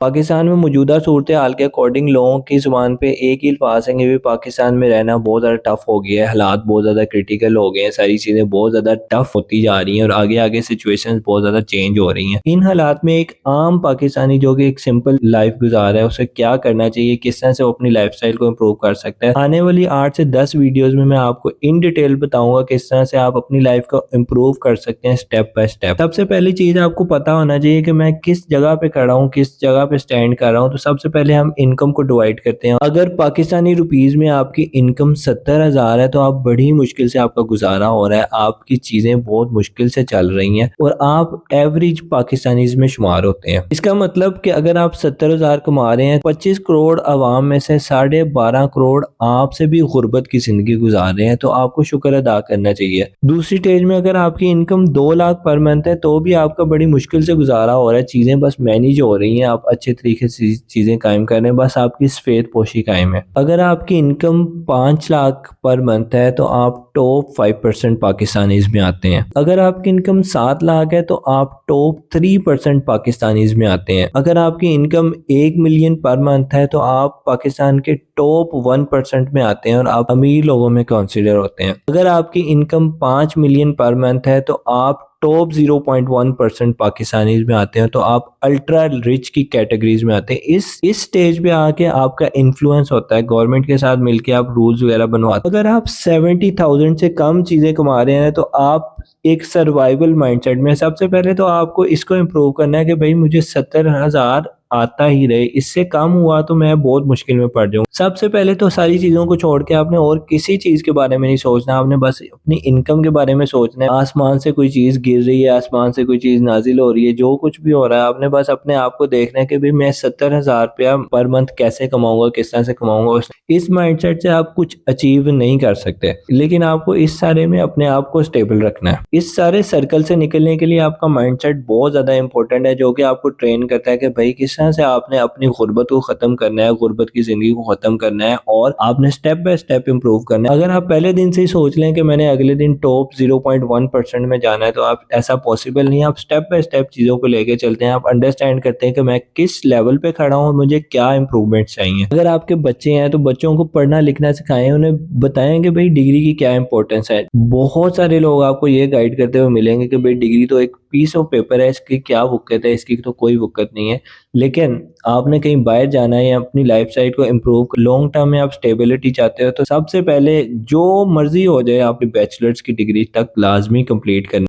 پاکستان میں موجودہ صورتحال کے اکارڈنگ لوگوں کی زبان پہ ایک ہی الفاظ ہیں کہ بھی پاکستان میں رہنا بہت زیادہ ٹف ہو گیا ہے، حالات بہت زیادہ کرٹیکل ہو گئے ہیں، ساری چیزیں بہت زیادہ ٹف ہوتی جا رہی ہیں اور آگے آگے سچویشن بہت زیادہ چینج ہو رہی ہیں۔ ان حالات میں ایک عام پاکستانی جو کہ ایک سمپل لائف گزار ہے، اسے کیا کرنا چاہیے، کس طرح سے وہ اپنی لائف سٹائل کو امپروو کر سکتا ہے، آنے والی 8 سے 10 ویڈیوز میں آپ کو ان ڈیٹیل بتاؤں گا کس طرح سے آپ اپنی لائف کو امپروو کر سکتے ہیں سٹیپ بائی سٹیپ۔ سب سے پہلی چیز آپ کو پتا ہونا چاہیے کہ میں کس جگہ پہ کھڑا ہوں، کس جگہ پہ سٹینڈ کر رہا ہوں۔ تو سب سے پہلے ہم انکم کو ڈیوائڈ کرتے ہیں۔ اگر پاکستانی روپیز میں آپ کی انکم 70,000 ہے تو آپ بڑی مشکل سے آپ کا گزارا ہو رہا ہے، آپ کی چیزیں بہت مشکل سے چل رہی ہیں اور آپ ایوریج پاکستانیز میں شمار ہوتے ہیں۔ اس کا مطلب کہ اگر آپ 70,000 کما رہے ہیں، 25 کروڑ عوام میں سے 12.5 کروڑ آپ سے بھی غربت کی زندگی گزار رہے ہیں، تو آپ کو شکر ادا کرنا چاہیے۔ دوسری سٹیج میں اگر آپ کی انکم 2 لاکھ پر منتھ ہے تو بھی آپ کا بڑی مشکل سے گزارا ہو رہا ہے، چیزیں بس مینیج ہو رہی ہیں، آپ اچھے طریقے سے چیزیں قائم کر رہے ہیں، بس آپ کی سفید پوشی قائم ہے۔ اگر آپ کی انکم 5 لاکھ پر منتھ ہے تو آپ ٹاپ 5% پاکستانیز میں آتے ہیں۔ اگر آپ کی انکم 7 لاکھ ہے تو آپ ٹاپ 3% پاکستانیز میں آتے ہیں۔ اگر آپ کی انکم 1 ملین پر منتھ ہے تو آپ پاکستان کے ٹاپ 1% میں آتے ہیں اور آپ امیر لوگوں میں کنسیڈر ہوتے ہیں۔ اگر آپ کی انکم 5 ملین پر منتھ ہے تو آپ ٹاپ 0.1% پاکستانیز میں آتے ہیں، تو آپ الٹرا رچ کی کیٹیگریز میں آتے ہیں۔ اس سٹیج پہ آ کے آپ کا انفلوئنس ہوتا ہے، گورنمنٹ کے ساتھ مل کے آپ رولز وغیرہ بنواتے ہیں۔ اگر آپ 70,000 سے کم چیزیں کما رہے ہیں تو آپ ایک سروائیول مائنڈ سیٹ میں، سب سے پہلے تو آپ کو اس کو امپروو کرنا ہے کہ بھئی مجھے 70,000 آتا ہی رہے، اس سے کم ہوا تو میں بہت مشکل میں پڑ جاؤں۔ سب سے پہلے تو ساری چیزوں کو چھوڑ کے آپ نے اور کسی چیز کے بارے میں نہیں سوچنا، آپ نے بس اپنی انکم کے بارے میں سوچنا ہے۔ آسمان سے کوئی چیز گر رہی ہے، آسمان سے کوئی چیز نازل ہو رہی ہے، جو کچھ بھی ہو رہا ہے، آپ نے بس اپنے آپ کو دیکھنا ہے کہ بھئی میں 70,000 روپیہ پر منتھ کیسے کماؤں گا، کس طرح سے کماؤں گا۔ اس مائنڈ سیٹ سے آپ کچھ اچیو نہیں کر سکتے، لیکن آپ کو اس سارے میں اپنے آپ کو سٹیبل رکھنا ہے۔ اس سارے سرکل سے نکلنے کے لیے آپ کا مائنڈ سیٹ بہت زیادہ امپورٹنٹ ہے، جو کہ آپ کو ٹرین کرتا ہے کہ بھئی کس طرح سے آپ نے اپنی غربت کو ختم کرنا ہے، غربت کی زندگی کو ختم کرنا ہے اور آپ نے سٹیپ بائی سٹیپ امپروو کرنا ہے۔ اگر آپ پہلے دن سے ہی سوچ لیں کہ میں نے اگلے دن ٹاپ 0.1% میں جانا ہے تو آپ ایسا پاسبل نہیں ہے۔ آپ سٹیپ بائی سٹیپ چیزوں کو لے کے چلتے ہیں، آپ انڈرسٹینڈ کرتے ہیں کہ میں کس لیول پہ کھڑا ہوں، مجھے کیا امپروومنٹ چاہیے۔ اگر آپ کے بچے ہیں تو بچوں کو پڑھنا لکھنا سکھائیں، انہیں بتائیں کہ بھئی ڈگری کی کیا امپورٹنس ہے۔ بہت سارے لوگ آپ کو یہ گائیڈ کرتے ہوئے ملیں گے کہ بھئی ڈگری تو ایک پیس آف پیپر ہے، اس کی کیا وقت ہے، اس کی تو کوئی وقت نہیں ہے، لیکن آپ نے کہیں باہر جانا ہے یا اپنی لائف سٹائل کو امپروو لانگ ٹرم میں آپ سٹیبلٹی چاہتے ہو تو سب سے پہلے جو مرضی ہو جائے آپ کی بیچلرز کی ڈگری تک لازمی کمپلیٹ کرنا۔